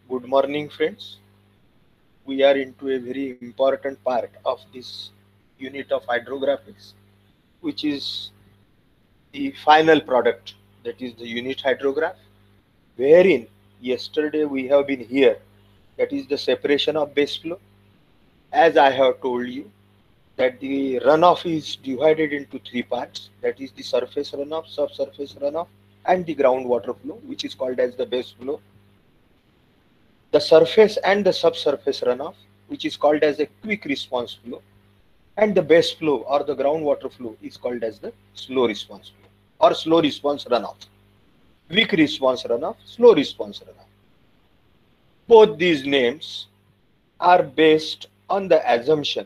Good morning, friends. We are into a very important part of this unit of hydrographics, which is the final product, that is the unit hydrograph, wherein yesterday we have been here, that is the separation of base flow. As I have told you, that the runoff is divided into three parts, that is the surface runoff, subsurface runoff, and the groundwater flow, which is called as the base flow. The surface and the subsurface runoff, which is called as a quick response flow, and the base flow or the groundwater flow is called as the slow response flow or slow response runoff. Quick response runoff, slow response runoff. Both these names are based on the assumption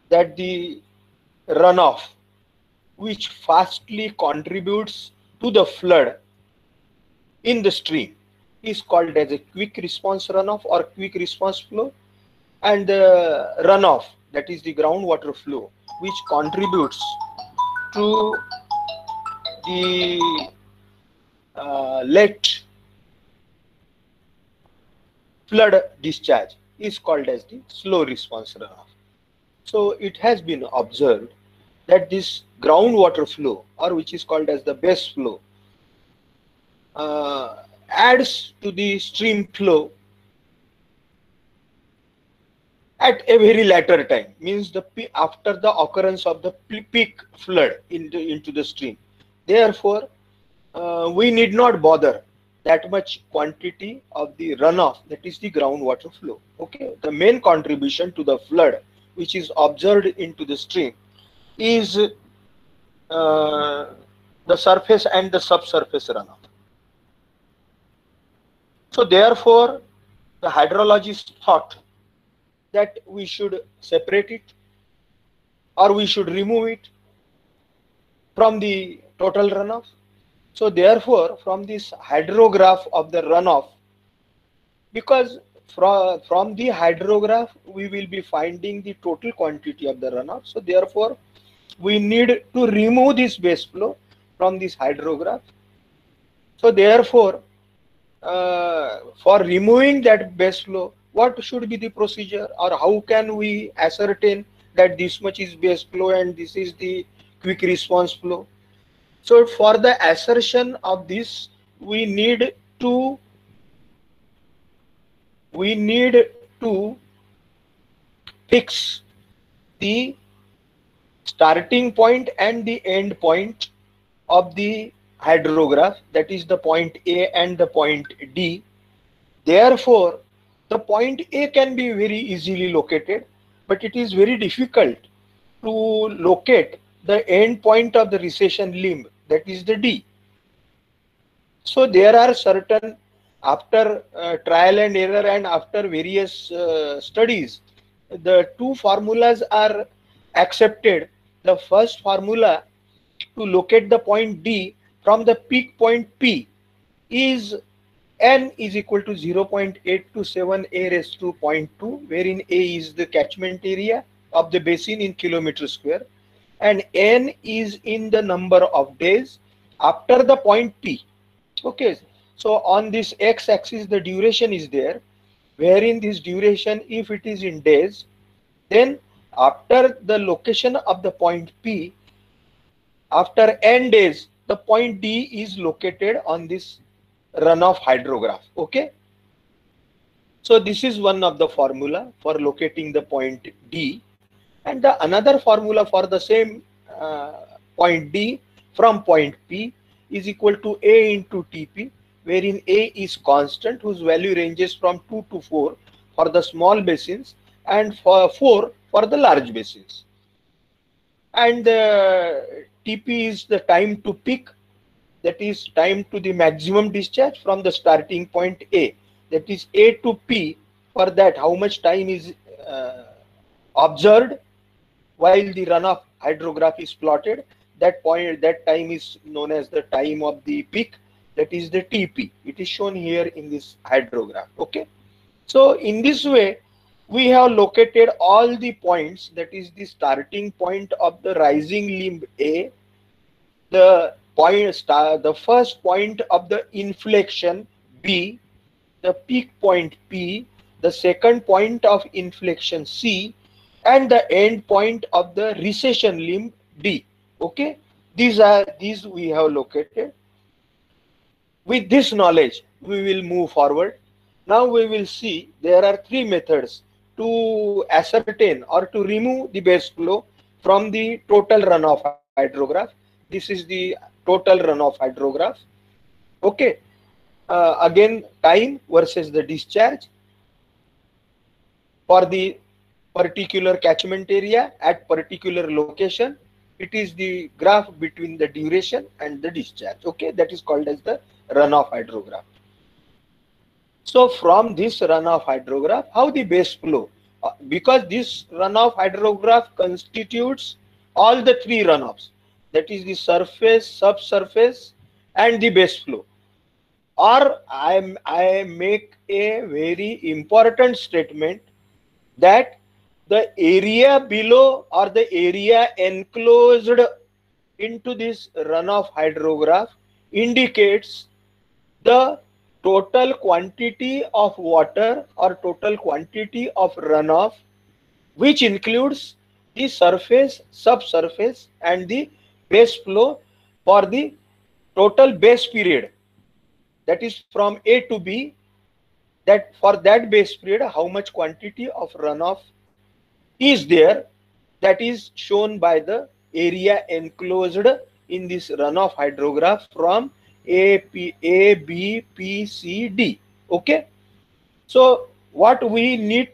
that the runoff, which fastly contributes to the flood in the stream, is called as a quick response runoff or quick response flow, and the runoff, that is the groundwater flow, which contributes to the late flood discharge, is called as the slow response runoff. So it has been observed that this groundwater flow, or which is called as the base flow, uh, adds to the stream flow at a very later time, means the after the occurrence of the peak flood into the stream. Therefore, we need not bother that much quantity of the runoff, that is the groundwater flow. Okay, the main contribution to the flood which is observed into the stream is the surface and the subsurface runoff. So therefore, the hydrologist thought that we should separate it or we should remove it from the total runoff. So therefore, from this hydrograph of the runoff, because from the hydrograph we will be finding the total quantity of the runoff. So therefore, we need to remove this base flow from this hydrograph. So therefore, for removing that base flow, what should be the procedure, or how can we ascertain that this much is base flow and this is the quick response flow? So for the assertion of this, we need to we need to fix the starting point and the end point of the hydrograph, that is the point A and the point D. Therefore, the point A can be very easily located, but it is very difficult to locate the end point of the recession limb, that is the D. So there are certain, after trial and error and after various studies, the two formulas are accepted. The first formula to locate the point D from the peak point P is n is equal to 0.827 a raised to 0.2, wherein a is the catchment area of the basin in kilometer square, and n is in the number of days after the point P. Okay, so on this x-axis the duration is there, wherein this duration, if it is in days, then after the location of the point P, after n days, the point D is located on this runoff hydrograph. Okay, so this is one of the formula for locating the point D, and the another formula for the same point D from point P is equal to A into TP, wherein A is constant whose value ranges from 2 to 4 for the small basins and for 4 for the large basins. And TP is the time to peak, that is time to the maximum discharge from the starting point A, that is A to P. For that, how much time is observed while the runoff hydrograph is plotted, that point, that time is known as the time of the peak, that is the TP. It is shown here in this hydrograph. Okay, so in this way we have located all the points, that is the starting point of the rising limb A, the point the first point of the inflection B, the peak point P, the second point of inflection C, and the end point of the recession limb D. Okay, these we have located. With this knowledge, we will move forward. Now we will see there are three methods to ascertain or to remove the base flow from the total runoff hydrograph. This is the total runoff hydrograph. Okay. Again, time versus the discharge for the particular catchment area at particular location. It is the graph between the duration and the discharge. Okay, that is called as the runoff hydrograph. So from this runoff hydrograph, how the base flow, because this runoff hydrograph constitutes all the three runoffs, that is the surface, subsurface, and the base flow. Or I make a very important statement that the area below or the area enclosed into this runoff hydrograph indicates the total quantity of water or total quantity of runoff, which includes the surface, subsurface, and the base flow for the total base period, that is from A to B, that for that base period how much quantity of runoff is there, that is shown by the area enclosed in this runoff hydrograph from A, B, P, C, D. Okay. So what we need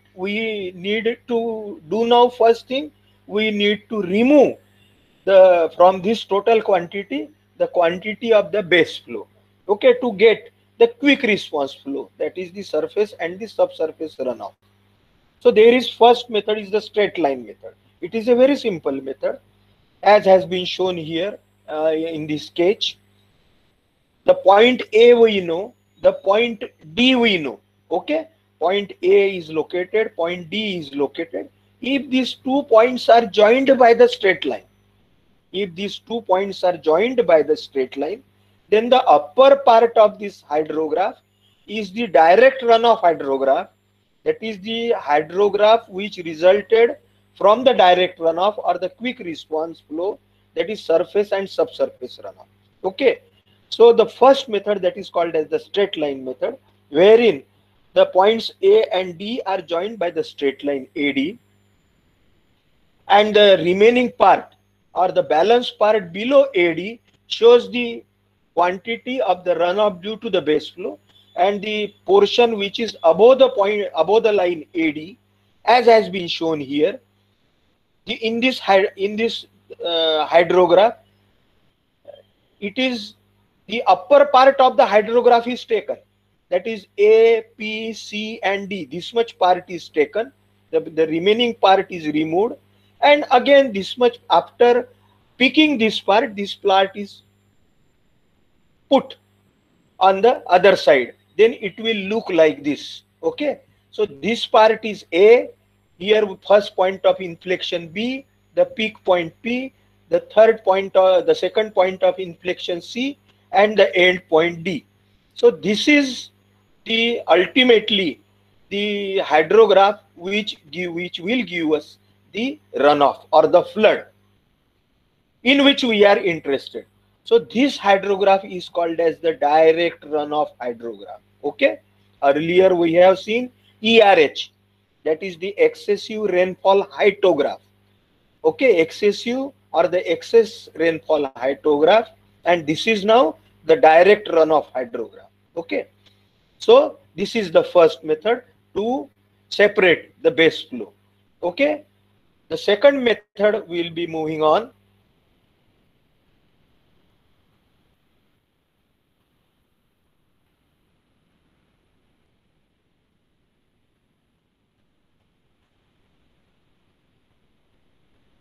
to do now, first thing, we need to remove the from this total quantity the quantity of the base flow. Okay, to get the quick response flow, that is the surface and the subsurface runoff. So there is first method is the straight line method. It is a very simple method, as has been shown here in this sketch. The point A we know, the point D we know. Okay, point A is located, point D is located. If these 2 points are joined by the straight line, if these 2 points are joined by the straight line, then the upper part of this hydrograph is the direct runoff hydrograph. That is the hydrograph which resulted from the direct runoff or the quick response flow, that is surface and subsurface runoff. Okay, so the first method, that is called as the straight line method, wherein the points A and D are joined by the straight line AD, and the remaining part or the balance part below AD shows the quantity of the runoff due to the base flow, and the portion which is above the point, above the line AD, as has been shown here. In this hydrograph, it is the upper part of the hydrograph is taken, that is A, P, C, and D. This much part is taken, the remaining part is removed, and again this much, after picking this part is put on the other side, then it will look like this. Okay, so this part is A, here first point of inflection B, the peak point P, the third point, the second point of inflection C, and the end point D. So this is the ultimately the hydrograph which will give us the runoff or the flood in which we are interested. So this hydrograph is called as the direct runoff hydrograph. Okay, earlier we have seen ERH, that is the excessive rainfall hydrograph. Okay, excessive or the excess rainfall hydrograph, and this is now the direct runoff hydrograph. Okay, so this is the first method to separate the base flow. Okay, the second method will be moving on.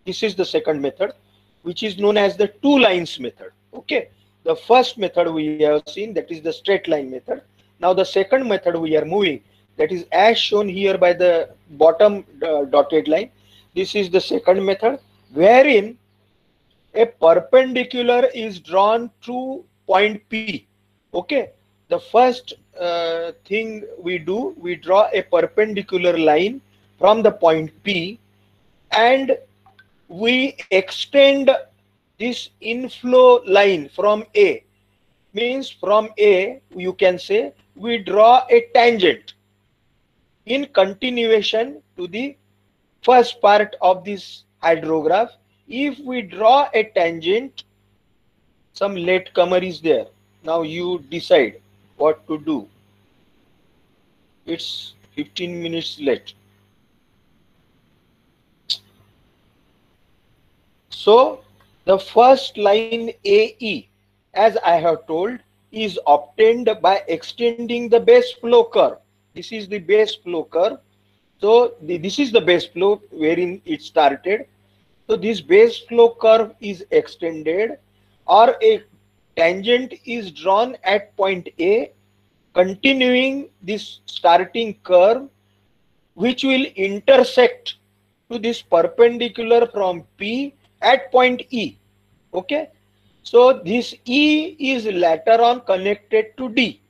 This is the second method, which is known as the two lines method. Okay, the first method we have seen, that is the straight line method. Now the second method we are moving, that is as shown here by the bottom dotted line. This is the second method, wherein a perpendicular is drawn through point P. Okay, the first thing we do, we draw a perpendicular line from the point P, and we extend this inflow line from A. Means from A, you can say we draw a tangent in continuation to the first part of this hydrograph. If we draw a tangent, some latecomer is there. Now you decide what to do. It's 15 minutes late. So the first line AE, as I have told, is obtained by extending the base flow curve. This is the base flow curve. So this is the base flow wherein it started. So this base flow curve is extended, or a tangent is drawn at point A, continuing this starting curve, which will intersect to this perpendicular from P at point E. Okay, so this E is later on connected to D.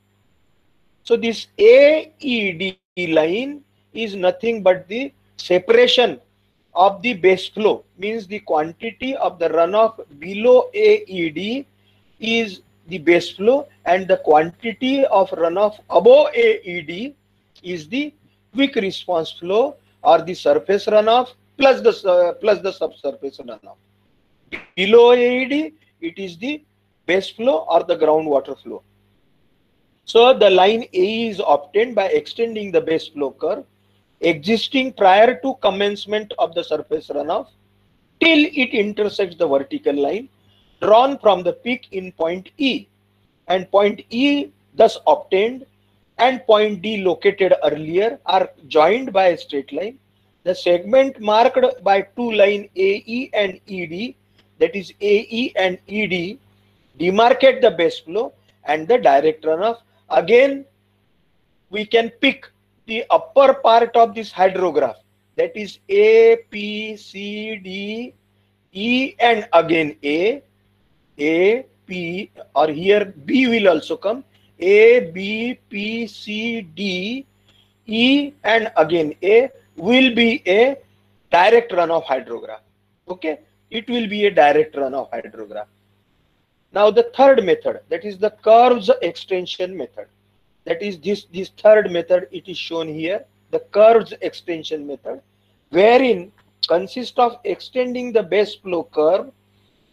So this AED line is nothing but the separation of the base flow, means the quantity of the runoff below AED is the base flow, and the quantity of runoff above AED is the quick response flow, or the surface runoff plus the subsurface runoff. Below AED, it is the base flow or the groundwater flow. So the line A is obtained by extending the base flow curve existing prior to commencement of the surface runoff till it intersects the vertical line drawn from the peak in point E, and point E thus obtained and point D located earlier are joined by a straight line. The segment marked by two lines AE and ED, that is AE and ED, demarcate the base flow and the direct runoff. Again, we can pick the upper part of this hydrograph, that is A, P, C, D, E, and again A, P, or here B will also come, A, B, P, C, D, E, and again A will be a direct runoff hydrograph. Okay, it will be a direct runoff hydrograph. Now the third method, that is the curves extension method. That is this third method, it is shown here, the curves extension method, wherein consists of extending the base flow curve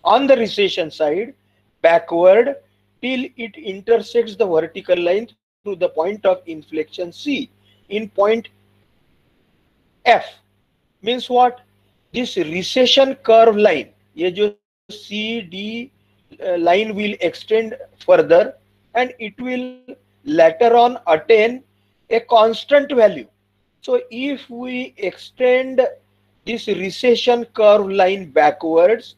on the recession side backward till it intersects the vertical line through the point of inflection C in point F. Means what? This recession curve line, ye jo CD line will extend further, and it will later on attain a constant value. So if we extend this recession curve line backwards,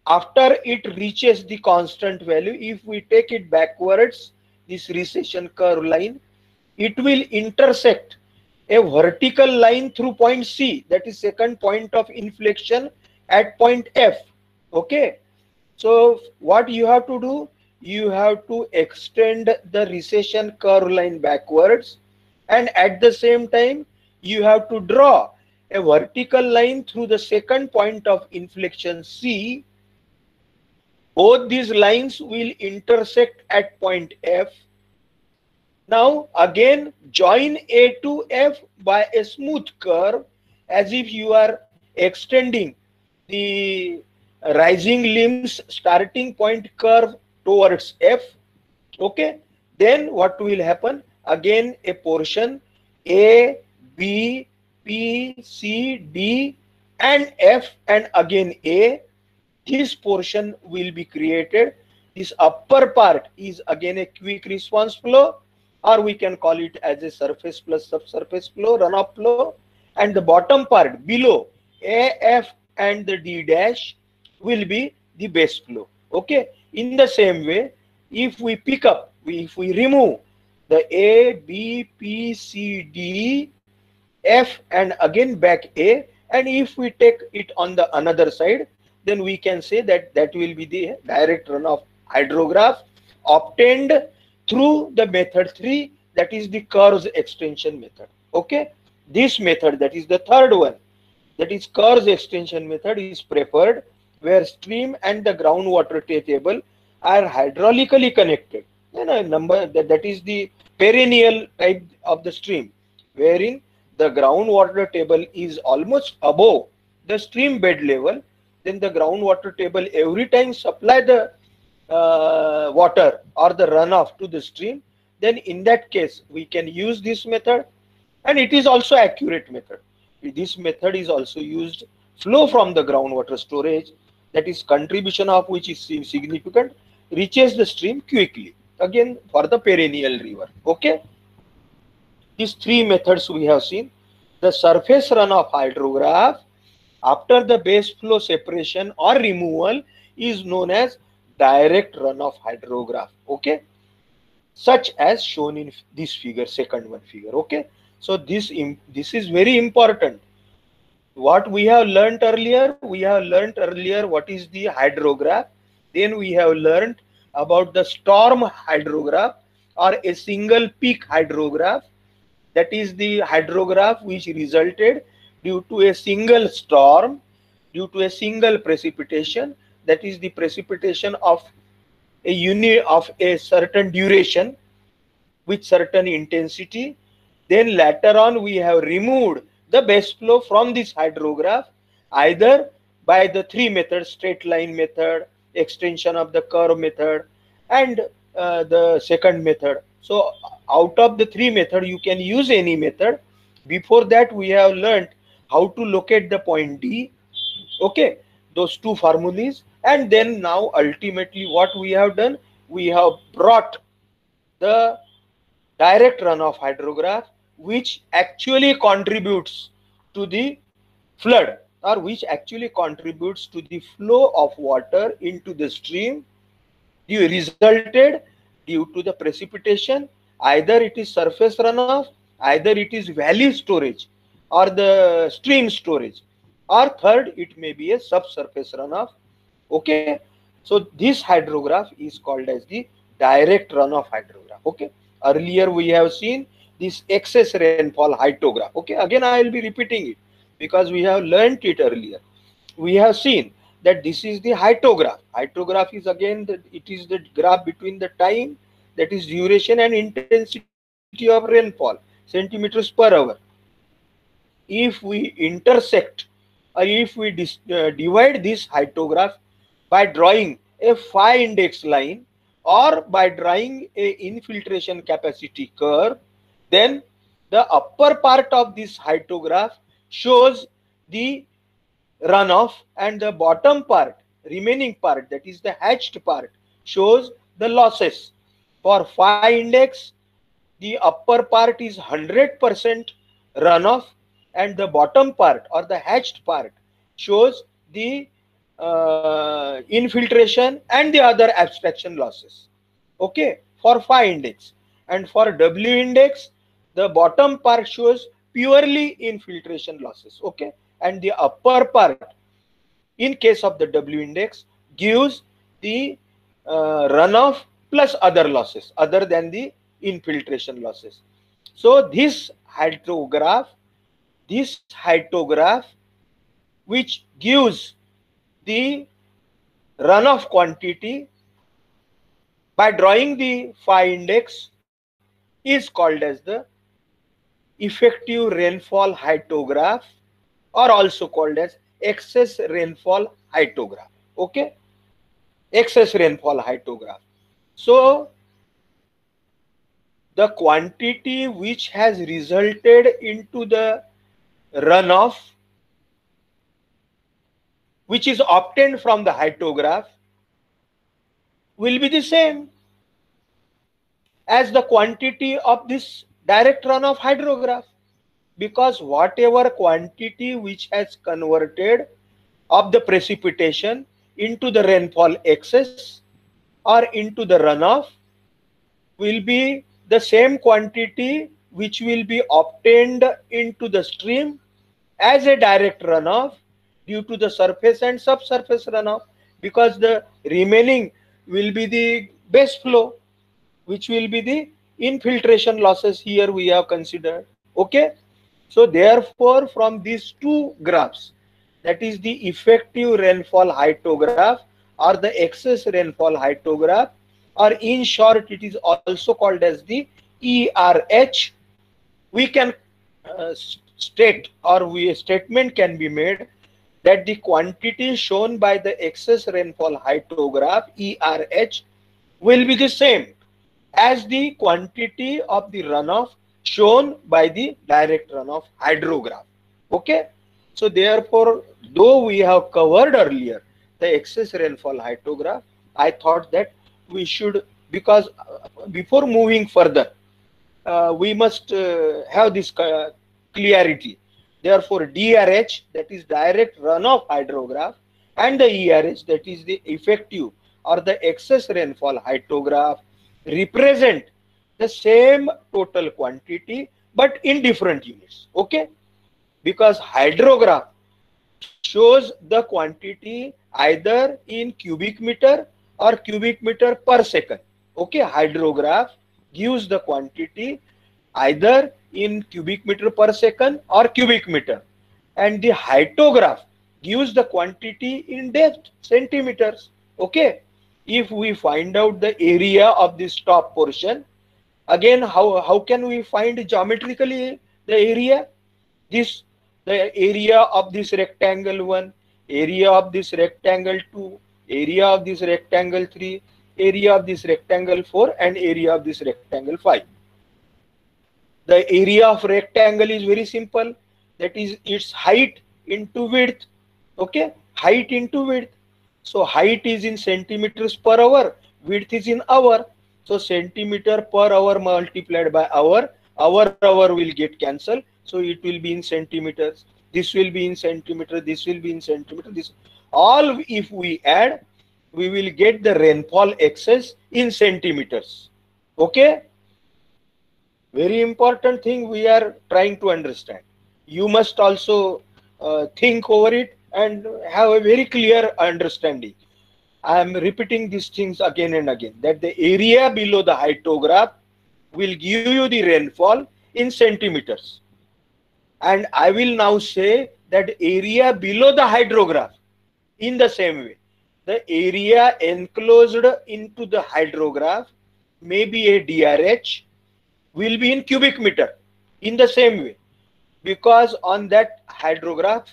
after it reaches the constant value, if we take it backwards, this recession curve line, it will intersect a vertical line through point C, that is second point of inflection at point F. Okay, so what you have to do, you have to extend the recession curve line backwards, and at the same time you have to draw a vertical line through the second point of inflection C. Both these lines will intersect at point F. Now again join A to F by a smooth curve, as if you are extending the rising limbs starting point curve towards F. Okay, then what will happen? Again a portion A, B, P, C, D, and F, and again A. This portion will be created. This upper part is again a quick response flow, or we can call it as a surface plus subsurface flow, runoff flow, and the bottom part below A, F, and the D dash will be the base flow. Okay, in the same way, if we pick up, if we remove the A, B, P, C, D, F, and again back A, and if we take it on the another side, then we can say that that will be the direct runoff hydrograph obtained through the method 3, that is the Kerr's extension method. Okay, this method, that is the third one, that is Kerr's extension method, is preferred where stream and the groundwater table are hydraulically connected. That is the perennial type of the stream, wherein the groundwater table is almost above the stream bed level. Then the groundwater table every time supply the water or the runoff to the stream. Then in that case we can use this method, and it is also accurate method. This method is also used flow from the groundwater storage, that is contribution of which is significant, reaches the stream quickly, again for the perennial river. Okay, these three methods we have seen. The surface runoff hydrograph after the base flow separation or removal is known as direct runoff hydrograph. Okay, such as shown in this figure, second one figure. Okay, so this is very important. What we have learnt earlier, what is the hydrograph. Then we have learnt about the storm hydrograph or a single peak hydrograph. That is the hydrograph which resulted due to a single storm, due to a single precipitation, that is the precipitation of a unit of a certain duration with certain intensity. Then later on we have removed the base flow from this hydrograph either by the three methods: straight line method, extension of the curve method, and the second method. So out of the three methods you can use any method. Before that we have learned how to locate the point D. Okay, those two formulas. And then now ultimately what we have done, we have brought the direct runoff hydrograph, which actually contributes to the flood, or which actually contributes to the flow of water into the stream, resulted due to the precipitation. Either it is surface runoff, either it is valley storage or the stream storage, or third it may be a subsurface runoff. Okay, so this hydrograph is called as the direct runoff hydrograph. Okay, earlier we have seen this excess rainfall hydrograph. Okay, again I will be repeating it because we have learnt it earlier. We have seen that this is the hydrograph. Hydrograph is again it is the graph between the time, that is duration, and intensity of rainfall, centimeters per hour. If we intersect, or if we divide this hydrograph by drawing a phi index line or by drawing a infiltration capacity curve, then the upper part of this hydrograph shows the runoff, and the bottom part, remaining part, that is the hatched part, shows the losses. For phi index, the upper part is 100% runoff, and the bottom part or the hatched part shows the infiltration and the other abstraction losses. Okay, for phi index. And for W index, the bottom part shows purely infiltration losses. Okay, and the upper part, in case of the W index, gives the runoff plus other losses other than the infiltration losses. So this hydrograph which gives the runoff quantity by drawing the phi index is called as the effective rainfall hydrograph, or also called as excess rainfall hydrograph. Okay, excess rainfall hydrograph. So the quantity which has resulted into the runoff, which is obtained from the hydrograph, will be the same as the quantity of this direct runoff hydrograph, because whatever quantity which has converted of the precipitation into the rainfall excess or into the runoff will be the same quantity which will be obtained into the stream as a direct runoff due to the surface and subsurface runoff, because the remaining will be the base flow which will be the infiltration losses here we have considered. Okay, so therefore from these two graphs, that is the effective rainfall hydrograph or the excess rainfall hydrograph, or in short it is also called as the ERH, we can state, or a statement can be made that the quantity shown by the excess rainfall hydrograph ERH will be the same as the quantity of the runoff shown by the direct runoff hydrograph. Okay, so therefore, though we have covered earlier the excess rainfall hydrograph, I thought that we should, because before moving further, we must have this clarity. Therefore, DRH, that is direct runoff hydrograph, and the ERH, that is the effective or the excess rainfall hydrograph, represent the same total quantity but in different units. Okay, because hydrograph shows the quantity either in cubic meter or cubic meter per second. Okay, hydrograph gives the quantity either in cubic meter per second or cubic meter, and the hydrograph gives the quantity in depth, centimeters. Okay, if we find out the area of this top portion, again how can we find geometrically the area? This, the area of this rectangle 1, area of this rectangle 2, area of this rectangle 3, area of this rectangle 4, and area of this rectangle 5. The area of rectangle is very simple, that is its height into width. Okay, height into width. So height is in centimeters per hour, width is in hour. So centimeter per hour multiplied by hour will get cancelled. So it will be in centimeters. This will be in centimeter. This will be in centimeter. This all, if we add, we will get the rainfall excess in centimeters. Okay. Very important thing we are trying to understand. You must also think over it and have a very clear understanding. I am repeating these things again and again, that the area below the hydrograph will give you the rainfall in centimeters. And I will now say that area below the hydrograph in the same way. The area enclosed into the hydrograph may be a DRH, will be in cubic meter in the same way, because on that hydrograph,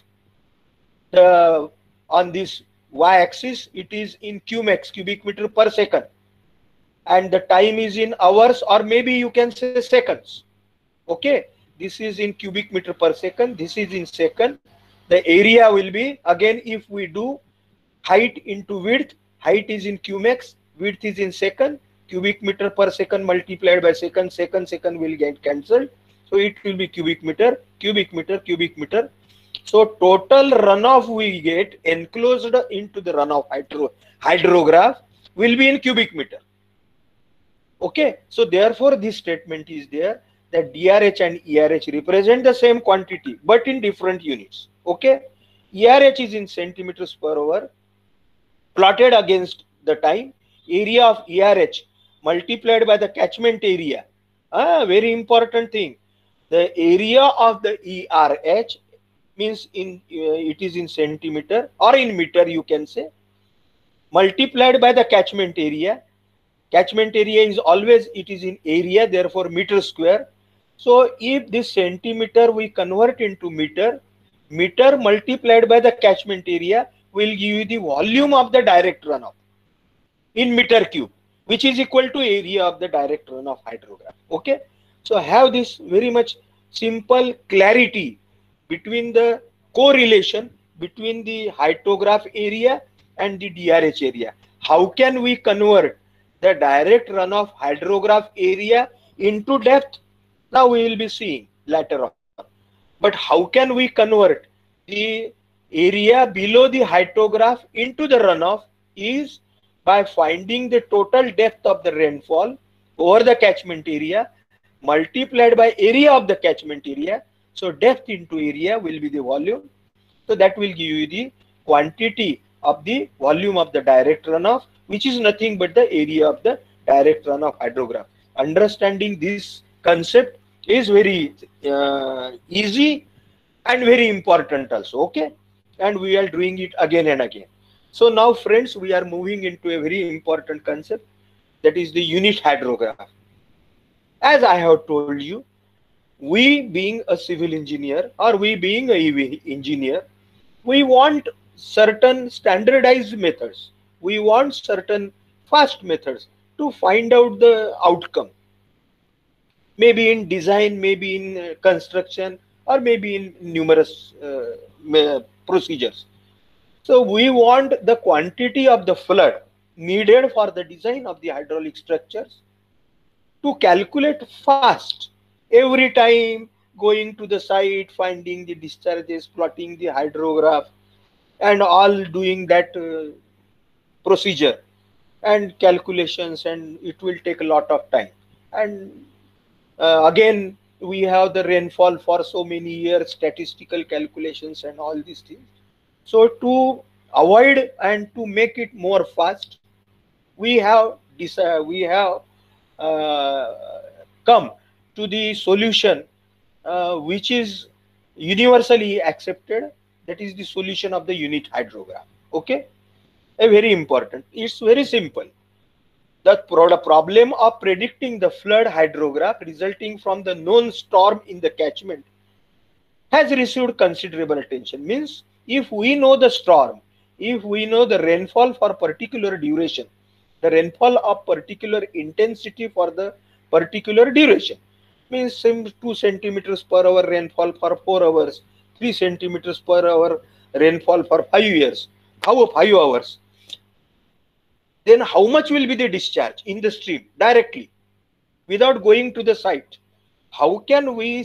on this y-axis, it is in cumex, cubic meter per second, and the time is in hours, or maybe you can say seconds. Okay, this is in cubic meter per second, this is in second. The area will be, again, if we do height into width, height is in cumex, width is in second, cubic meter per second multiplied by second, second will get cancelled. So it will be cubic meter, cubic meter, cubic meter. So total runoff we get enclosed into the runoff hydrograph will be in cubic meter. Okay, so therefore this statement is there that DRH and ERH represent the same quantity but in different units. Okay, ERH is in centimeters per hour plotted against the time. Area of ERH multiplied by the catchment area. Very important thing. The area of the ERH means in it is in centimeter or in meter, you can say, multiplied by the catchment area. Catchment area is always, it is in area, therefore meter square. So if this centimeter we convert into meter, meter multiplied by the catchment area will give you the volume of the direct runoff in meter cube, which is equal to area of the direct runoff hydrograph. Okay, so have this very much simple clarity between the correlation between the hydrograph area and the DRH area. How can we convert the direct runoff hydrograph area into depth? Now we will be seeing later on. But how can we convert the area below the hydrograph into the runoff is by finding the total depth of the rainfall over the catchment area multiplied by area of the catchment area. So depth into area will be the volume. So that will give you the quantity of the volume of the direct runoff, which is nothing but the area of the direct runoff hydrograph. Understanding this concept is very easy and very important also. Okay, and we are doing it again and again. So now friends, we are moving into a very important concept, that is the unit hydrograph. As I have told you, we being a civil engineer or we being a EV engineer, we want certain standardized methods. We want certain fast methods to find out the outcome. Maybe in design, maybe in construction, or maybe in numerous procedures. So we want the quantity of the flood needed for the design of the hydraulic structures to calculate fast, every time going to the site, finding the discharges, plotting the hydrograph, and all doing that procedure and calculations, and it will take a lot of time. And again, we have the rainfall for so many years, statistical calculations, and all these things. So to avoid and to make it more fast, we have uh, come to the solution which is universally accepted. That is the solution of the unit hydrograph. Okay, a very important. It's very simple. The problem of predicting the flood hydrograph resulting from the known storm in the catchment has received considerable attention. Means if we know the storm, if we know the rainfall for particular duration, the rainfall of particular intensity for the particular duration, means 2 centimeters per hour rainfall for 4 hours, 3 centimeters per hour rainfall for 5 years, how 5 hours, then how much will be the discharge in the stream directly without going to the site? How can we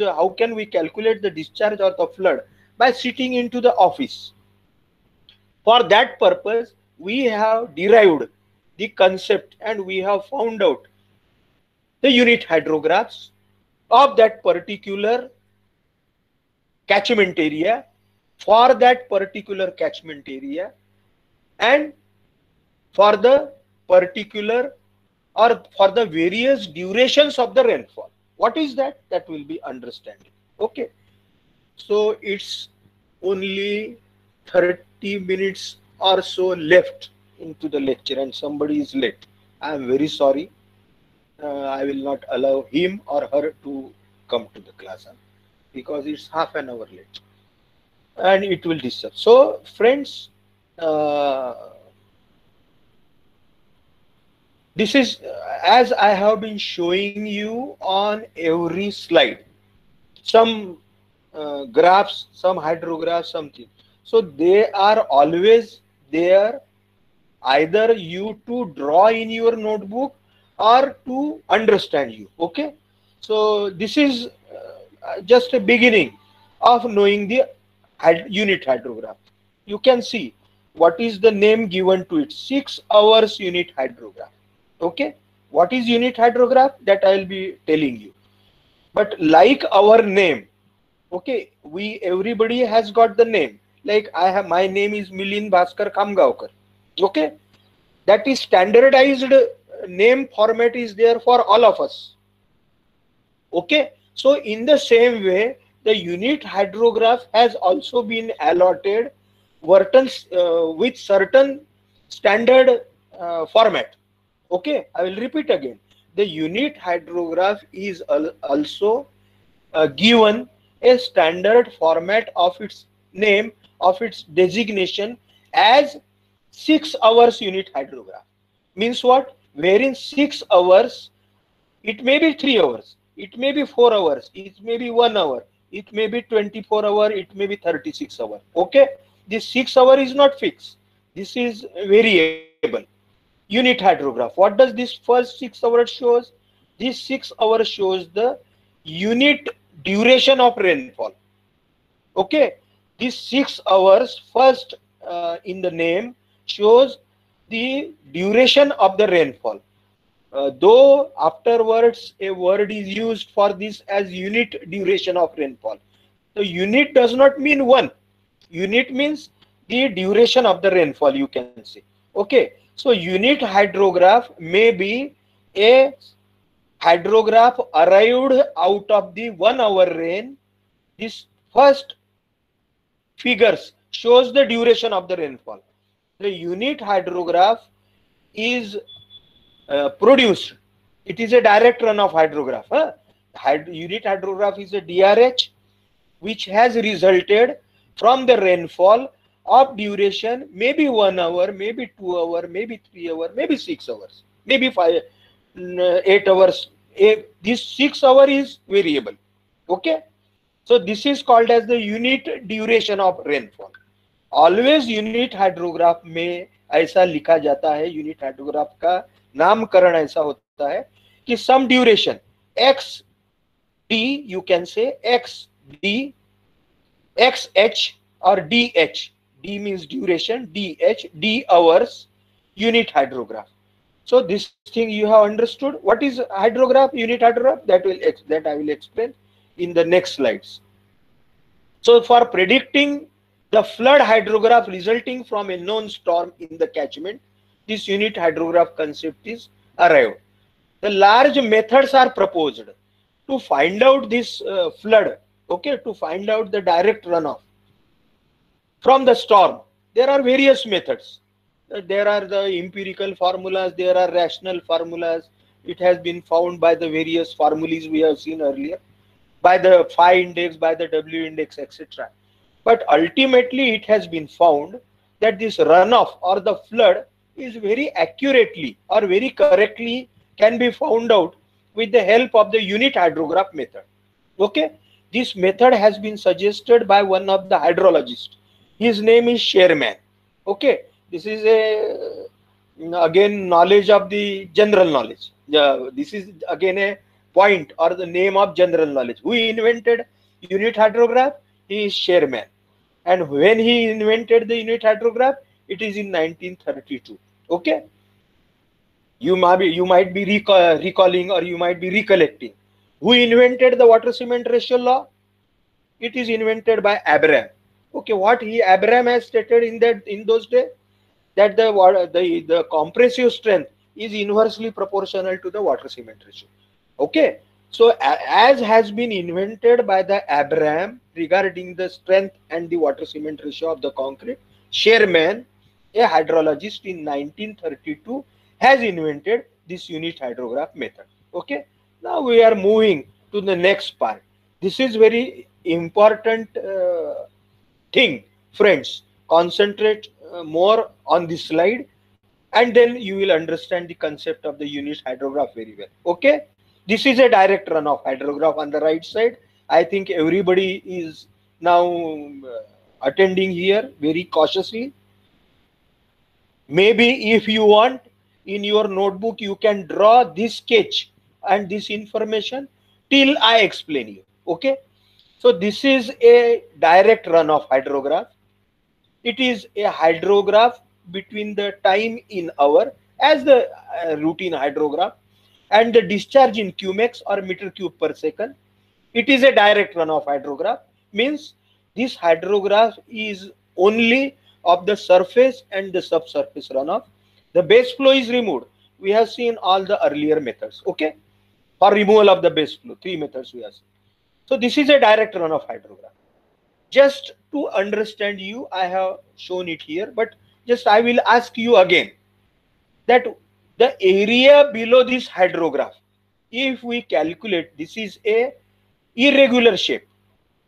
how can we calculate the discharge or the flood? By sitting into the office. For that purpose, we have derived the concept and we have found out the unit hydrographs of that particular catchment area, for that particular catchment area, and for the particular or for the various durations of the rainfall. What is that? That will be understanding. Okay, so it's only 30 minutes or so left into the lecture and somebody is late. I am very sorry. I will not allow him or her to come to the class because it's half an hour late and it will disturb. So friends, this is as I have been showing you on every slide, some graphs, some hydrographs, something. So they are always there, either you to draw in your notebook or to understand you. Okay, so this is just a beginning of knowing the unit hydrograph. You can see what is the name given to it, 6 hours unit hydrograph. Okay, what is unit hydrograph? That I will be telling you. But like our name, okay, everybody has got the name. Like my name is Milind Bhaskar Kamgaokar. Okay, that is standardized name format is there for all of us. Okay, so in the same way, the unit hydrograph has also been allotted with certain standard format. Okay, I will repeat again. The unit hydrograph is also given a standard format of its name, of its designation as 6 hours unit hydrograph. Means what? Wherein 6 hours, it may be 3 hours, it may be 4 hours, it may be 1 hour, it may be 24 hours, it may be 36 hours. Okay, this 6 hour is not fixed. This is variable. Unit hydrograph. What does this first 6 hours shows? This 6 hours shows the unit duration of rainfall. Okay, this 6 hours first in the name shows the duration of the rainfall. Though afterwards a word is used for this as unit duration of rainfall. The unit does not mean one. Unit means the duration of the rainfall, you can say. Okay, So unit hydrograph may be a hydrograph arrived out of the 1 hour rain. This first figures shows the duration of the rainfall. The unit hydrograph is produced. It is a direct runoff hydrograph. Unit hydrograph is a DRH which has resulted from the rainfall of duration maybe 1 hour, maybe 2 hour, maybe 3 hour, maybe 6 hours, maybe 8 hours. This 6 hour is variable. Okay. So this is called as the unit duration of rainfall. Always unit hydrograph में ऐसा लिखा जाता है, unit hydrograph का नामकरण ऐसा होता है कि some duration X D, you can say X D, X H और D H. D means duration, D H, D hours, unit hydrograph. So this thing you have understood. What is hydrograph, unit hydrograph? That I will explain in the next slides. So for predicting the flood hydrograph resulting from a known storm in the catchment, this unit hydrograph concept is arrived. The large methods are proposed to find out this flood, okay, to find out the direct runoff from the storm. There are various methods. There are the empirical formulas, there are rational formulas. It has been found by the various formulas we have seen earlier, by the phi index, by the W index, etc. But ultimately it has been found that this runoff or the flood is very accurately or very correctly can be found out with the help of the unit hydrograph method. Okay, this method has been suggested by one of the hydrologists. His name is Sherman. Okay, this is a again knowledge of the general knowledge. This is again a point or the name of general knowledge. Who invented unit hydrograph? He is Sherman. And when he invented the unit hydrograph, it is in 1932. Okay, you might be recalling or you might be recollecting. Who invented the water cement ratio law? It is invented by Abraham. Okay, what Abraham has stated in those days, that the compressive strength is inversely proportional to the water cement ratio. Okay, so as has been invented by the Abraham regarding the strength and the water cement ratio of the concrete, Sherman, a hydrologist in 1932, has invented this unit hydrograph method. Okay, now we are moving to the next part. This is very important thing, friends. Concentrate more on this slide, and then you will understand the concept of the unit hydrograph very well. Okay, this is a direct runoff hydrograph on the right side. I think everybody is now attending here very cautiously. Maybe if you want, in your notebook you can draw this sketch and this information till I explain you. Okay, so this is a direct runoff hydrograph. It is a hydrograph between the time in hour as the routine hydrograph and the discharge in cumex or meter cube per second. It is a direct runoff hydrograph, means this hydrograph is only of the surface and the subsurface runoff. The base flow is removed. We have seen all the earlier methods. Okay, for removal of the base flow, 3 methods we have seen. So this is a direct runoff hydrograph. Just to understand you, I have shown it here, but just I will ask you again that the area below this hydrograph, if we calculate, this is a irregular shape.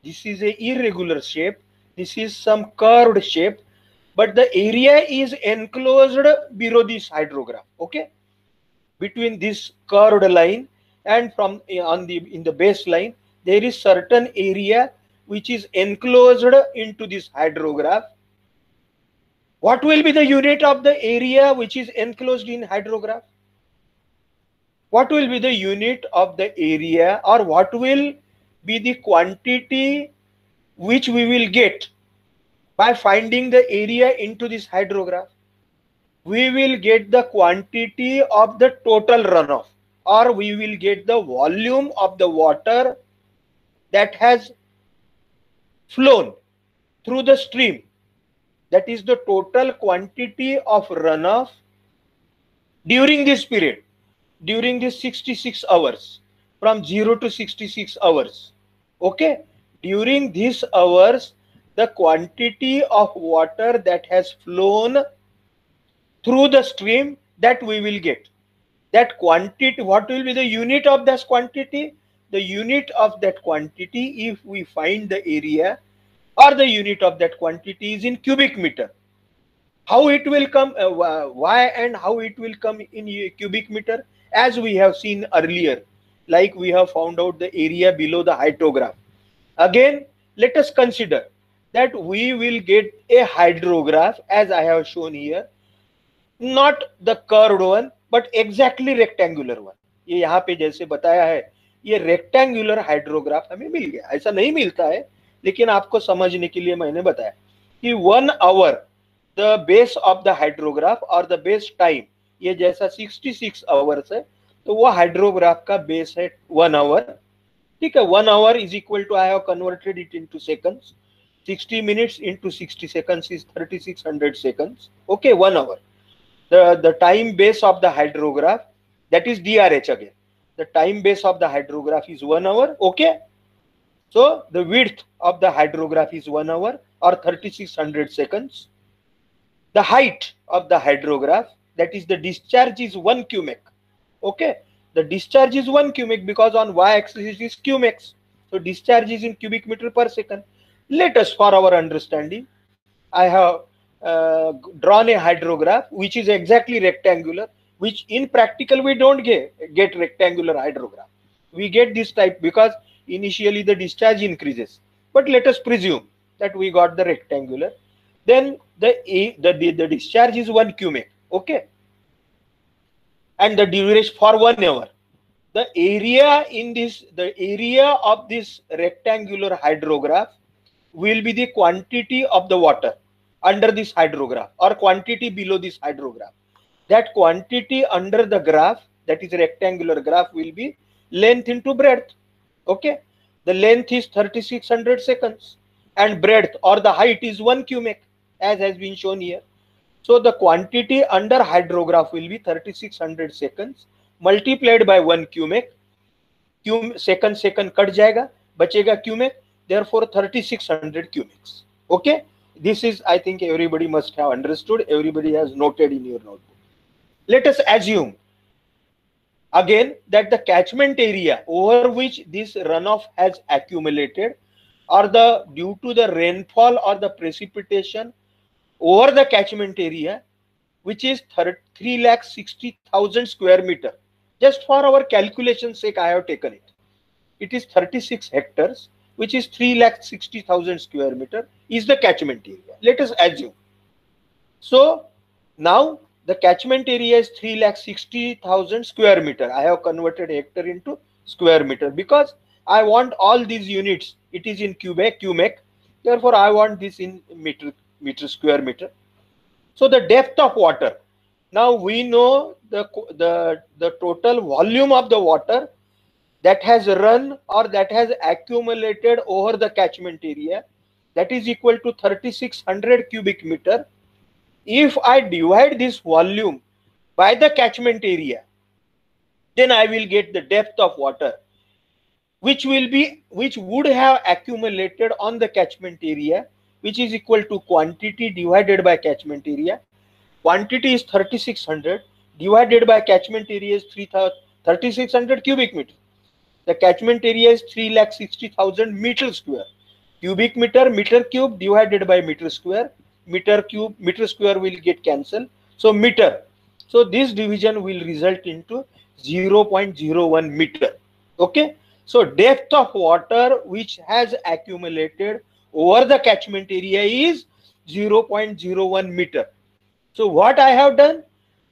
This is a irregular shape. This is some curved shape, but the area is enclosed below this hydrograph. Okay, between this curved line and from in the baseline, there is certain area which is enclosed into this hydrograph. What will be the unit of the area which is enclosed in hydrograph? What will be the unit of the area, or what will be the quantity which we will get by finding the area into this hydrograph? We will get the quantity of the total runoff, or we will get the volume of the water that has flown through the stream. That is the total quantity of runoff during this period, during this 66 hours, from 0 to 66 hours. Okay, during these hours, the quantity of water that has flown through the stream, that we will get. That quantity, what will be the unit of this quantity? The unit of that quantity, if we find the area, or the unit of that quantity is in cubic meter. How it will come, why and how it will come in cubic meter, as we have seen earlier, like we have found out the area below the hydrograph. Again, let us consider that we will get a hydrograph as I have shown here, not the curved one but exactly rectangular one. ये यहाँ पे जैसे बताया है, ये rectangular hydrograph हमें मिल गया। ऐसा नहीं मिलता है, लेकिन आपको समझने के लिए मैंने बताया कि 1 hour the base of the hydrograph और द बेस टाइम, ये जैसा 66 आवर्स है, तो वो हाइड्रोग्राफ का बेस है 1 आवर। ठीक है, 1 hour is equal to, I have converted it into seconds, 60 minutes into 60 seconds is 3600 seconds. Okay, 1 hour. The time base of the hydrograph, that is DRH again. The time base of the hydrograph is 1 hour. Okay, so the width of the hydrograph is 1 hour or 3600 seconds. The height of the hydrograph, that is the discharge, is 1 cubic. Okay, the discharge is 1 cubic because on y-axis is cubics. So discharge is in cubic meter per second. Let us, for our understanding, I have drawn a hydrograph which is exactly rectangular, which in practical we don't get rectangular hydrograph. We get this type because initially the discharge increases. But let us presume that we got the rectangular. Then the discharge is 1 cubic. Okay, and the duration for 1 hour. The area in this, the area of this rectangular hydrograph will be the quantity of the water under this hydrograph or quantity below this hydrograph. That quantity under the graph, that is rectangular graph, will be length into breadth. Okay, the length is 3600 seconds and breadth or the height is 1 cubic as has been shown here. So the quantity under hydrograph will be 3600 seconds multiplied by 1 cubic. Second cut जाएगा, बचेगा cubic. Therefore 3600 cubics. Okay, this is, I think everybody must have understood, everybody has noted in your notebook. Let us assume again that the catchment area over which this runoff has accumulated, or the due to the rainfall or the precipitation over the catchment area, which is 3,60,000 square meter. Just for our calculation sake I have taken it. It is 36 hectares, which is 3,60,000 square meter, is the catchment area. Let us assume. So now the catchment area is 3,60,000 square meter. I have converted hectare into square meter because I want all these units. It is in cubic. Therefore, I want this in meter square meter. So the depth of water. Now we know the total volume of the water that has run or that has accumulated over the catchment area, that is equal to 3600 cubic meter. If I divide this volume by the catchment area, then I will get the depth of water which would have accumulated on the catchment area, which is equal to quantity divided by catchment area. Quantity is 3600 divided by catchment area is 3600 cubic meter. The catchment area is 3,60,000 meter square. Cubic meter, meter cube divided by meter square. Meter cube, meter square will get cancelled. So meter. So this division will result into 0.01 meter. Okay. So depth of water which has accumulated over the catchment area is 0.01 meter. So what I have done?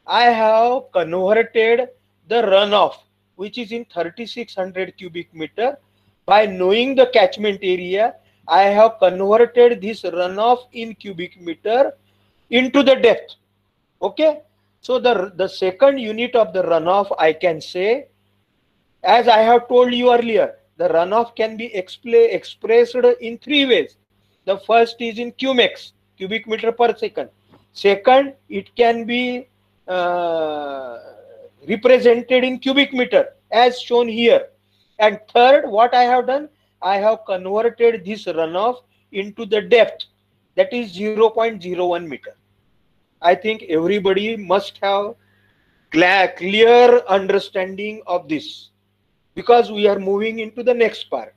I have converted the runoff, which is in 3600 cubic meter. By knowing the catchment area, I have converted this runoff in cubic meter into the depth. Okay. So the second unit of the runoff, I can say, as I have told you earlier, the runoff can be expressed in 3 ways. The first is in cubic meter per second. Second, it can be represented in cubic meter as shown here. And third, what I have done, I have converted this runoff into the depth, that is 0.01 meter. I think everybody must have clear understanding of this, because we are moving into the next part.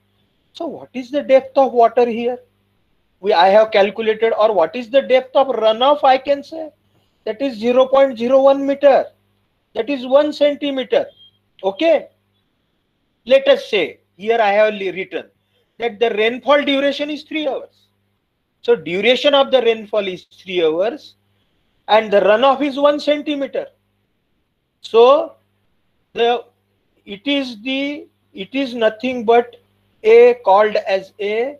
So what is the depth of water here? I have calculated, or what is the depth of runoff, I can say that is 0.01 meter, that is 1 centimeter. Okay, let us say here I have written that the rainfall duration is 3 hours. So duration of the rainfall is 3 hours and the runoff is 1 centimeter. So the it is nothing but a called as a,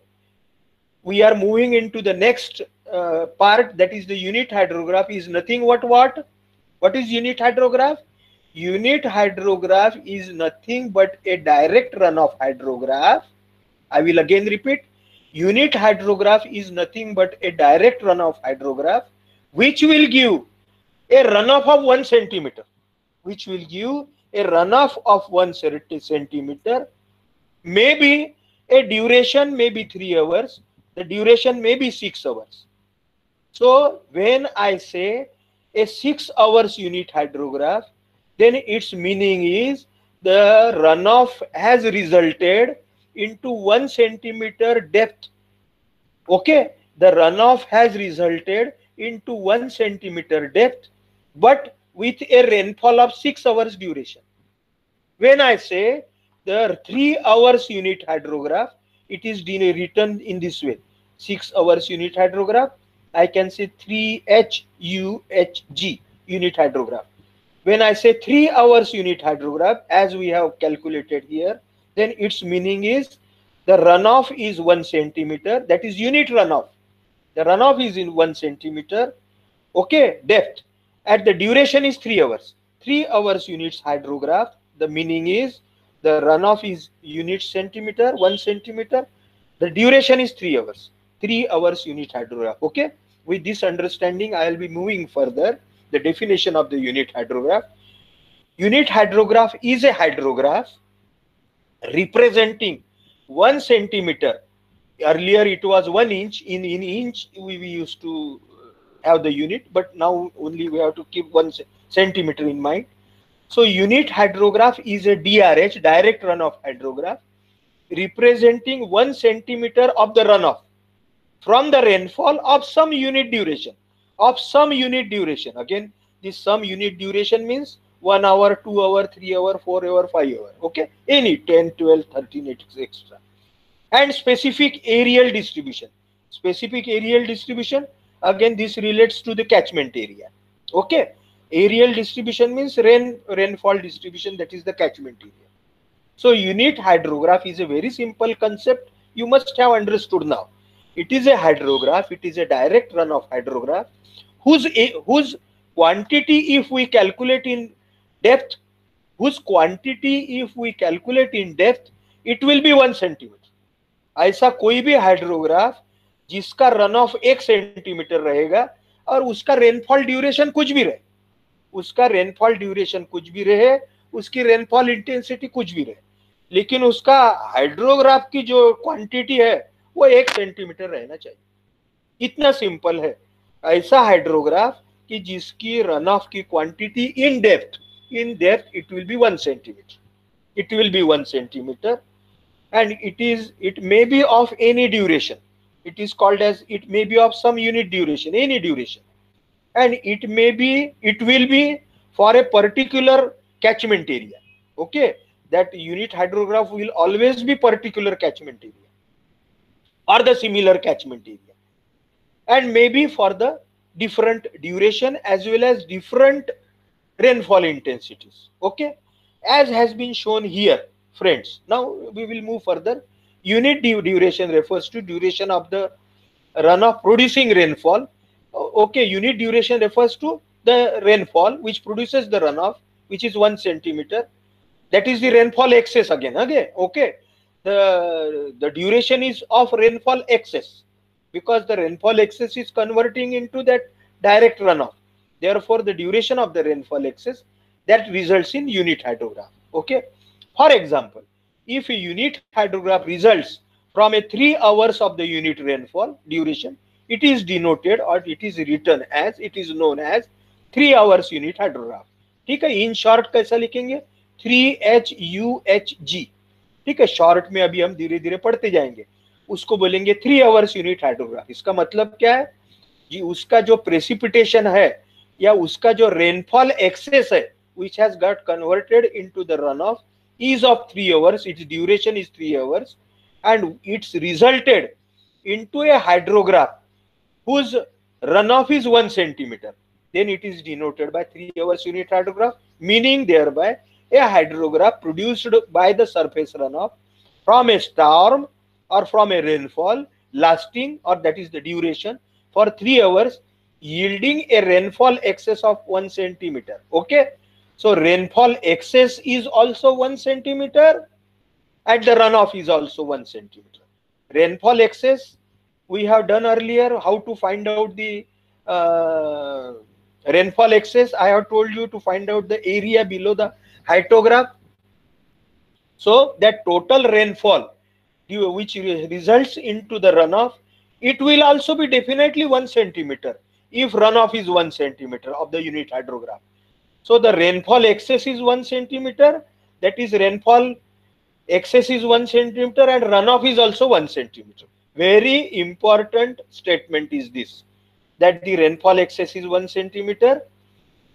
we are moving into the next part, that is the unit hydrograph is nothing but what is unit hydrograph? Unit hydrograph is nothing but a direct runoff hydrograph. I will again repeat, unit hydrograph is nothing but a direct runoff hydrograph which will give a runoff of 1 centimeter, which will give a runoff of 1 centimeter, maybe a duration may be 3 hours, the duration may be 6 hours. So when I say a 6 hours unit hydrograph, then its meaning is the runoff has resulted into 1 centimeter depth. Okay, the runoff has resulted into 1 centimeter depth, but with a rainfall of 6 hours duration. When I say the 3 hours unit hydrograph, it is written in this way: 6 hours unit hydrograph, I can say 3HUHG unit hydrograph. When I say 3 hours unit hydrograph, as we have calculated here, then its meaning is the runoff is 1 centimeter, that is unit runoff. The runoff is in 1 centimeter, okay, depth, and the duration is 3 hours. 3 hours units hydrograph, the meaning is the runoff is unit centimeter, 1 centimeter, the duration is 3 hours. 3 hours unit hydrograph. Okay, with this understanding I will be moving further. The definition of the unit hydrograph. Unit hydrograph is a hydrograph representing 1 centimeter. Earlier it was 1 inch. In inch we used to have the unit, but now only we have to keep 1 centimeter in mind. So unit hydrograph is a DRH, direct runoff hydrograph, representing 1 centimeter of the runoff from the rainfall of some unit duration. Of some unit duration. Again, this some unit duration means 1 hour, 2 hour, 3 hour, 4 hour, 5 hour. Okay, any 10, 12, 13, etc. And specific aerial distribution. Specific aerial distribution, again this relates to the catchment area. Okay, aerial distribution means rainfall distribution, that is the catchment area. So unit hydrograph is a very simple concept, you must have understood now. It is a hydrograph, it is a direct runoff hydrograph whose quantity if we calculate in depth, it will be 1 centimeter. ऐसा कोई भी hydrograph जिसका run of 1 centimetre रहेगा और उसका rainfall duration कुछ भी रहे, उसकी रेनफॉल इंटेंसिटी कुछ भी रहे, लेकिन उसका हाइड्रोग्राफ की जो क्वांटिटी है वो 1 सेंटीमीटर रहना चाहिए. इतना सिंपल है. ऐसा हाइड्रोग्राफ कि जिसकी रन ऑफ की quantity in depth it will be 1 centimeter, and it may be of any duration. It is called as, it may be of some unit duration, any duration, and it will be for a particular catchment area. Okay, that unit hydrograph will always be particular catchment area or the similar catchment area, and maybe for the different duration as well as different rainfall intensities. Okay, as has been shown here, friends. Now we will move further. Unit duration refers to duration of the runoff producing rainfall. Okay, unit duration refers to the rainfall which produces the runoff, which is 1 centimeter. That is the rainfall excess again. Okay, the duration is of rainfall excess, because the rainfall excess is converting into that direct runoff. Therefore, the duration of the rainfall excess. that results in unit hydrograph. Okay. For example, if a unit hydrograph results from a 3 hours of the unit rainfall duration, it is denoted or it is written as, it is known as 3 hours unit hydrograph. ठीक है. In short कैसा लिखेंगे? 3HUHG. ठीक है. Short में अभी हम धीरे धीरे पढ़ते जाएंगे. उसको बोलेंगे 3 आवर्स यूनिट हाइड्रोग्राफ. इसका मतलब क्या है जी? उसका जो प्रेसिपिटेशन है या उसका जो रेनफॉल एक्सेस है which has got converted into the runoff is of 3 hours, its duration is 3 hours, and it's resulted into a hydrograph whose runoff is 1 centimeter, then it is denoted by 3 hours unit hydrograph, meaning thereby a hydrograph produced by the surface runoff from a storm or from a rainfall lasting, or that is the duration, for 3 hours, yielding a rainfall excess of 1 centimeter. Okay. So rainfall excess is also 1 centimeter and the runoff is also 1 centimeter. Rainfall excess we have done earlier. How to find out the rainfall excess? I have told you to find out the area below the hydrograph. So that total rainfall which results into the runoff, it will also be definitely 1 centimeter if runoff is 1 centimeter of the unit hydrograph. So the rainfall excess is 1 centimeter, that is rainfall excess is 1 centimeter and runoff is also 1 centimeter. Very important statement is this, that the rainfall excess is 1 centimeter.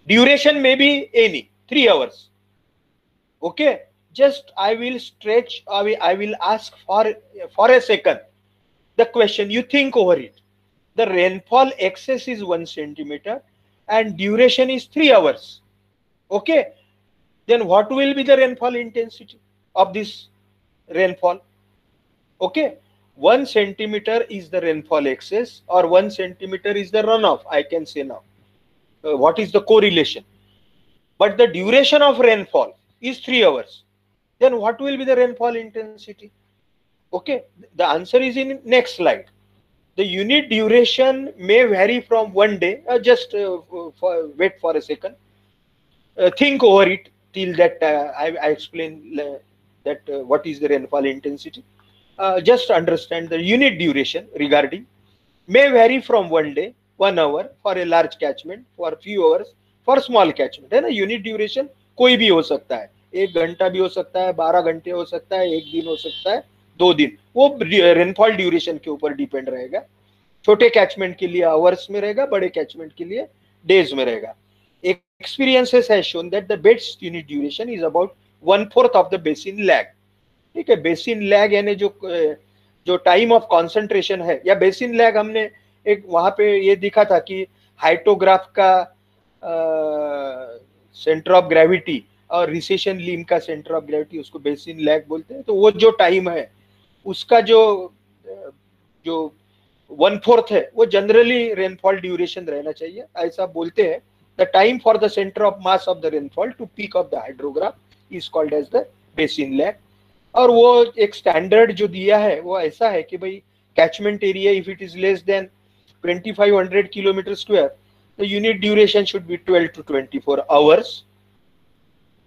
Duration may be any, 3 hours. Okay. Just I will stretch, I will ask for a second the question, you think over it. The rainfall excess is 1 centimeter and duration is 3 hours. Okay, then what will be the rainfall intensity of this rainfall? Okay, 1 centimeter is the rainfall excess or 1 centimeter is the runoff, I can say now. What is the correlation? But the duration of rainfall is 3 hours. Then what will be the rainfall intensity? Okay, the answer is in next slide. The unit duration may vary from 1 day. Wait for a second. Think over it till that I explain that what is the rainfall intensity. Just understand the unit duration regarding may vary from 1 day, 1 hour for a large catchment, for few hours for small catchment. है ना. unit duration कोई भी हो सकता है, 1 घंटा भी हो सकता है, 12 घंटे हो सकता है, 1 दिन हो सकता है, 2 दिन. वो रेनफॉल ड्यूरेशन के ऊपर डिपेंड रहेगा. छोटे कैचमेंट के लिए आवर्स में रहेगा, बड़े कैचमेंट के लिए डेज में रहेगा. Experiences has shown that the best unit duration is about 1/4 of the basin lag. ठीक है. बेसिन लैग यानी जो टाइम ऑफ कॉन्सेंट्रेशन है, या बेसिन लैग हमने एक वहां पे ये दिखा था कि हाइटोग्राफ का सेंटर ऑफ ग्रेविटी और रिसेशन लीम का सेंटर ऑफ ग्रेविटी, उसको बेसिन लैग बोलते हैं. तो वो जो टाइम है उसका जो 1/4 है वो जनरली रेनफॉल ड्यूरेशन रहना चाहिए, ऐसा बोलते हैं. The time for the center of mass of the rainfall to peak of the hydrograph is called as the basin lag. और वो एक स्टैंडर्ड जो दिया है वो ऐसा है कि भाई catchment area if it is less than 2500 kilometer square, the unit duration should be 12 to 24 hours.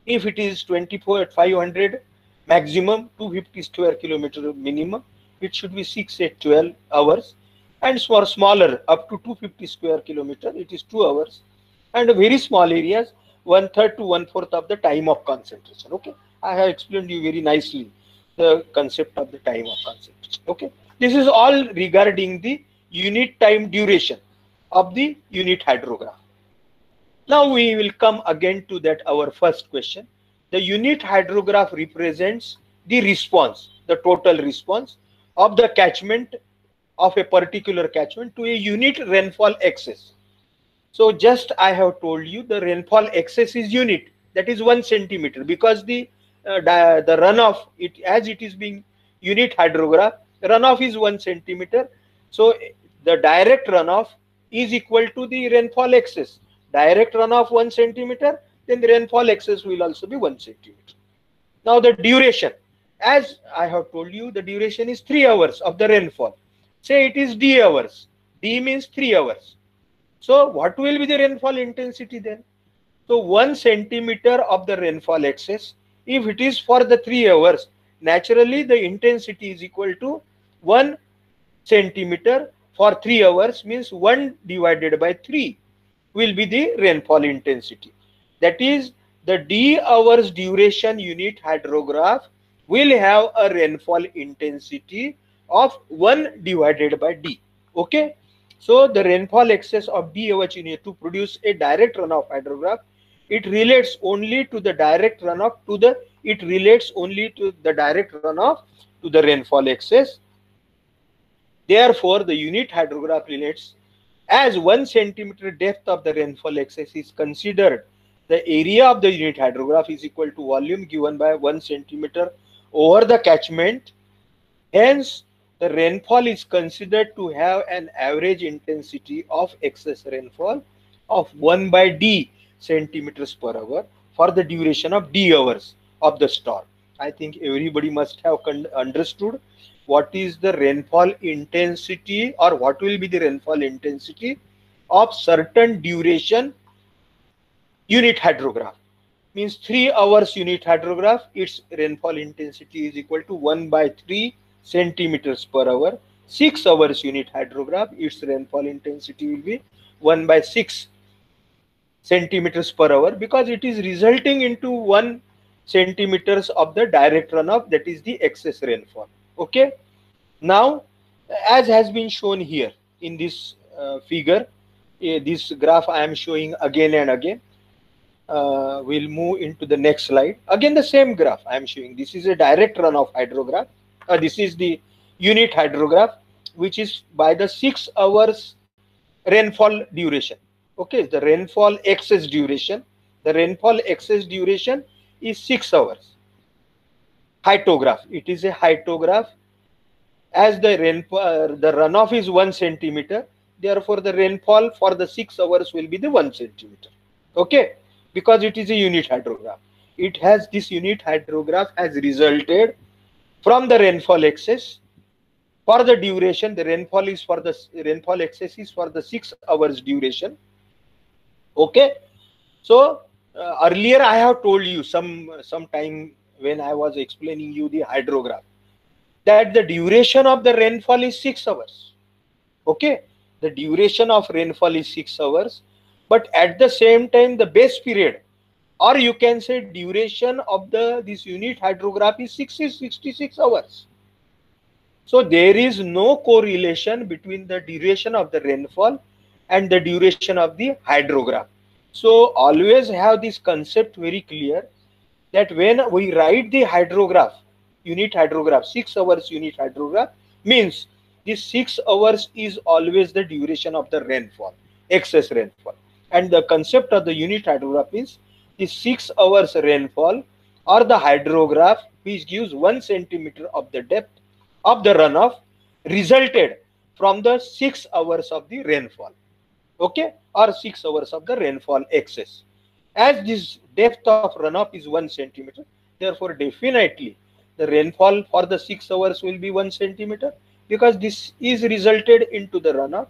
If it is 500 maximum, 250 square kilometer minimum, it should be 6 to 12 hours. And for smaller up to 250 square kilometer, it is 2 hours. And very small areas, 1/3 to 1/4 of the time of concentration. Okay, I have explained you very nicely the concept of the time of concentration. Okay, this is all regarding the unit time duration of the unit hydrograph. Now we will come again to that our first question. The unit hydrograph represents the response, the total response of the catchment of a particular catchment to a unit rainfall excess. So just I have told you the rainfall excess is unit, that is 1 centimeter, because the runoff, as it is being unit hydrograph, runoff is 1 centimeter. So the direct runoff is equal to the rainfall excess. Direct runoff 1 centimeter, then the rainfall excess will also be 1 centimeter. Now the duration, as I have told you, the duration is 3 hours of the rainfall. Say it is D hours. D means 3 hours. So what will be the rainfall intensity then? So 1 centimeter of the rainfall excess, if it is for the 3 hours, naturally the intensity is equal to 1 centimeter for 3 hours, means 1 divided by 3 will be the rainfall intensity. That is, the d hours duration unit hydrograph will have a rainfall intensity of 1 divided by d. Okay. So the rainfall excess of d hours unit to produce a direct runoff hydrograph, it relates only to the direct runoff to the direct runoff to the rainfall excess. Therefore, the unit hydrograph relates as 1 centimeter depth of the rainfall excess is considered. The area of the unit hydrograph is equal to volume given by 1 centimeter over the catchment. Hence, the rainfall is considered to have an average intensity of excess rainfall of 1 by d centimeters per hour for the duration of d hours of the storm. I think everybody must have understood what is the rainfall intensity, or what will be the rainfall intensity of certain duration unit hydrograph. Means 3 hours unit hydrograph, its rainfall intensity is equal to 1 by 3 centimeters per hour. 6 hours unit hydrograph, its rainfall intensity will be 1 by 6 centimeters per hour, because it is resulting into 1 centimeters of the direct runoff, that is the excess rainfall. Okay. Now, as has been shown here in this figure, this graph I am showing again and again. We'll move into the next slide. Again, the same graph I am showing. This is a direct runoff hydrograph. This is the unit hydrograph, which is by the 6 hours rainfall duration. Okay, the rainfall excess duration. The rainfall excess duration is 6 hours. Hydrograph. It is a hydrograph. As the rainfall, the runoff is 1 centimeter. Therefore, the rainfall for the 6 hours will be the 1 centimeter. Okay, because it is a unit hydrograph. It has, this unit hydrograph has resulted from the rainfall excess for the duration. The rainfall is for the rainfall excess is for the 6 hours duration. Okay. So earlier I have told you some time when I was explaining you the hydrograph, that the duration of the rainfall is 6 hours. Okay, the duration of rainfall is 6 hours, but at the same time the base period, or you can say duration of this unit hydrograph is 66 hours. So there is no correlation between the duration of the rainfall and the duration of the hydrograph. So always have this concept very clear, that when we write the hydrograph, unit hydrograph, 6 hours unit hydrograph, means this 6 hours is always the duration of the rainfall, excess rainfall. And the concept of the unit hydrograph is the 6 hours rainfall or the hydrograph, which gives 1 centimeter of the depth of the runoff resulted from the 6 hours of the rainfall. Okay, or 6 hours of the rainfall excess. As this depth of runoff is 1 centimeter, therefore definitely the rainfall for the 6 hours will be 1 centimeter, because this is resulted into the runoff.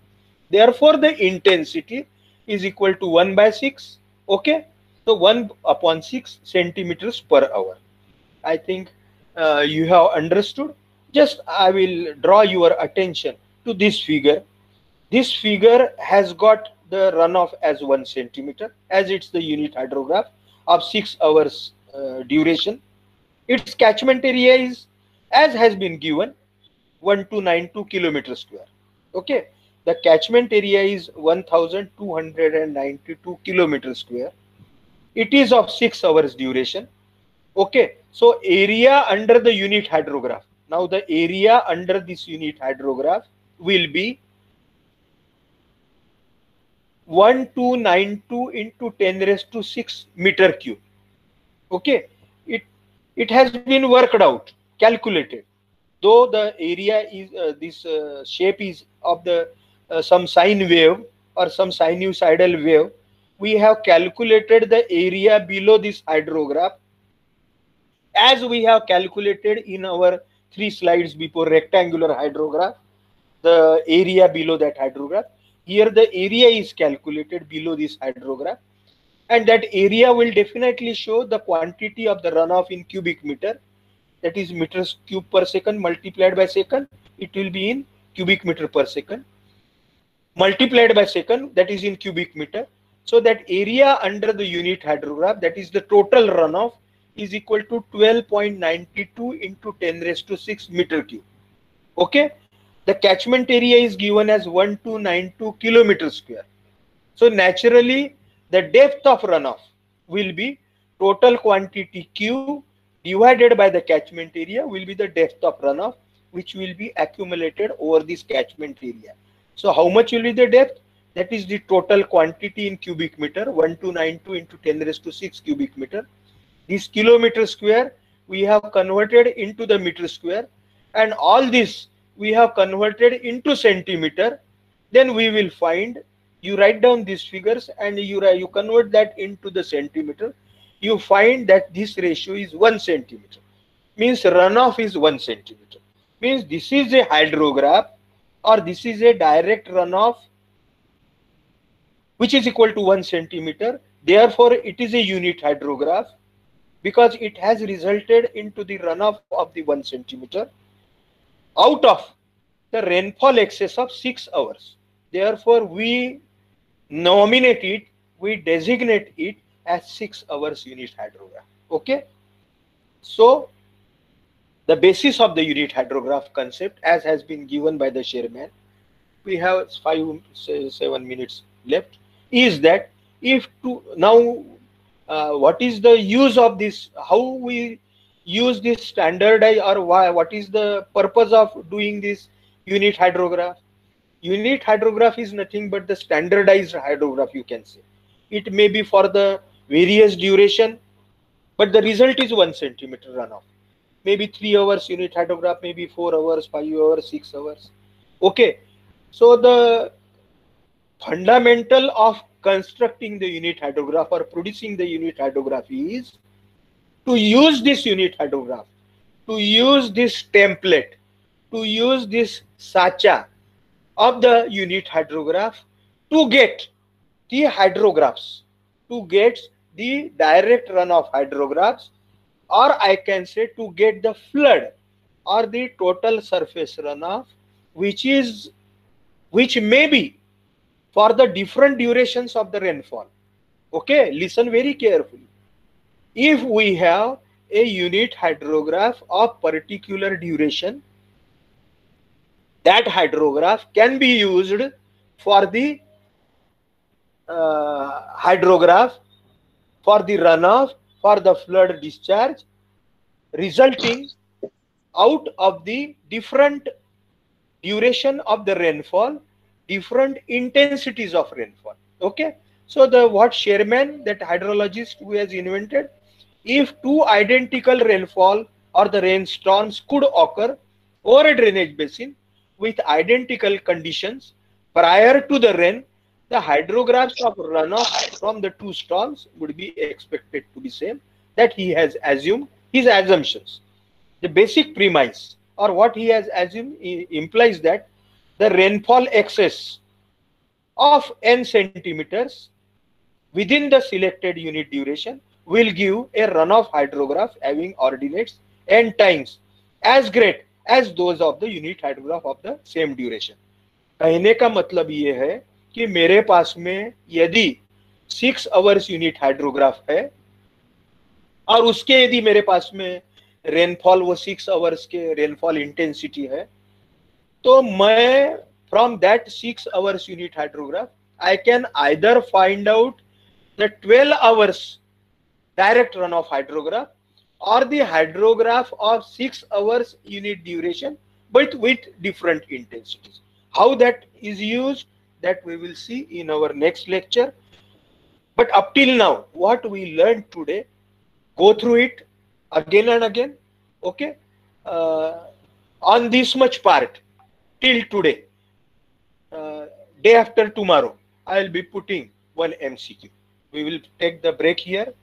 Therefore the intensity is equal to 1 by 6. Okay, so 1 upon 6 centimeters per hour. I think you have understood. Just I will draw your attention to this figure. This figure has got the runoff as 1 centimeter, as it's the unit hydrograph of 6 hours duration. Its catchment area is, as has been given, 1292 kilometers square. Okay, the catchment area is 1292 kilometers square. It is of 6 hours duration. Okay, so area under the unit hydrograph. Now the area under this unit hydrograph will be 1292 into 10 raised to 6 meter cube. Okay, it has been worked out, calculated. Though the area is this shape is of the some sine wave or some sinusoidal wave, we have calculated the area below this hydrograph as we have calculated in our 3 slides before rectangular hydrograph, the area below that hydrograph. Here the area is calculated below this hydrograph. and that area will definitely show the quantity of the runoff in cubic meter, that is meters cube per second multiplied by second. It will be in cubic meter per second multiplied by second, that is in cubic meter. So that area under the unit hydrograph, that is the total runoff, is equal to 12.92 into 10 raised to 6 meter cube. Okay, the catchment area is given as 1292 kilometer square. So naturally the depth of runoff will be total quantity Q divided by the catchment area will be the depth of runoff, which will be accumulated over this catchment area. So how much will be the depth? That is the total quantity in cubic meter, 1292 into 10 raised to 6 cubic meter. This kilometer square we have converted into the meter square, and all this we have converted into centimeter. Then we will find, you write down these figures and you convert that into the centimeter. You find that this ratio is 1 centimeter, means runoff is 1 centimeter, means this is a hydrograph or this is a direct runoff which is equal to 1 centimeter. Therefore it is a unit hydrograph because it has resulted into the runoff of the 1 centimeter out of the rainfall excess of 6 hours. Therefore we nominate it, we designate it as 6 hours unit hydrograph. Okay, so the basis of the unit hydrograph concept, as has been given by the chairman, we have 7 minutes left, is that if to now what is the use of this, how we use this standardized, or why, what is the purpose of doing this unit hydrograph? Unit hydrograph is nothing but the standardized hydrograph, you can say. It may be for the various duration, but the result is 1 centimeter runoff. Maybe 3 hours unit hydrograph, maybe 4 hours, 5 hours, 6 hours. Okay, so the fundamental of constructing the unit hydrograph or producing the unit hydrograph is to use this unit hydrograph, to use this template, to use this sacha of the unit hydrograph to get the hydrographs, to get the direct runoff hydrographs, or I can say to get the flood or the total surface runoff, which may be for the different durations of the rainfall. Okay, listen very carefully. If we have a unit hydrograph of particular duration, that hydrograph can be used for the hydrograph for the runoff, for the flood discharge, resulting out of the different duration of the rainfall, different intensities of rainfall. Okay, so the what chairman, that hydrologist who has invented, if two identical rainfall or the rainstorms could occur over a drainage basin with identical conditions prior to the rain, the hydrographs of runoff from the two storms would be expected to be same. That he has assumed, his assumptions. The basic premise or what he has assumed implies that the rainfall excess of n centimeters within the selected unit duration will give a runoff hydrograph having ordinates n times as great as those of the unit hydrograph of the same duration. कहने का मतलब ये है कि मेरे पास में यदि 6 hours unit hydrograph है और उसके यदि मेरे पास में रेनफॉल वो 6 आवर्स के रेनफॉल इंटेंसिटी है, तो मैं from that 6 hours unit hydrograph I can either find out the 12 hours direct run of hydrograph or the hydrograph of 6 hours unit duration but with different intensities. How that is used, that we will see in our next lecture. But up till now, what we learned today, go through it again and again. Okay, on this much part till today, day after tomorrow I will be putting one MCQ. We will take the break here.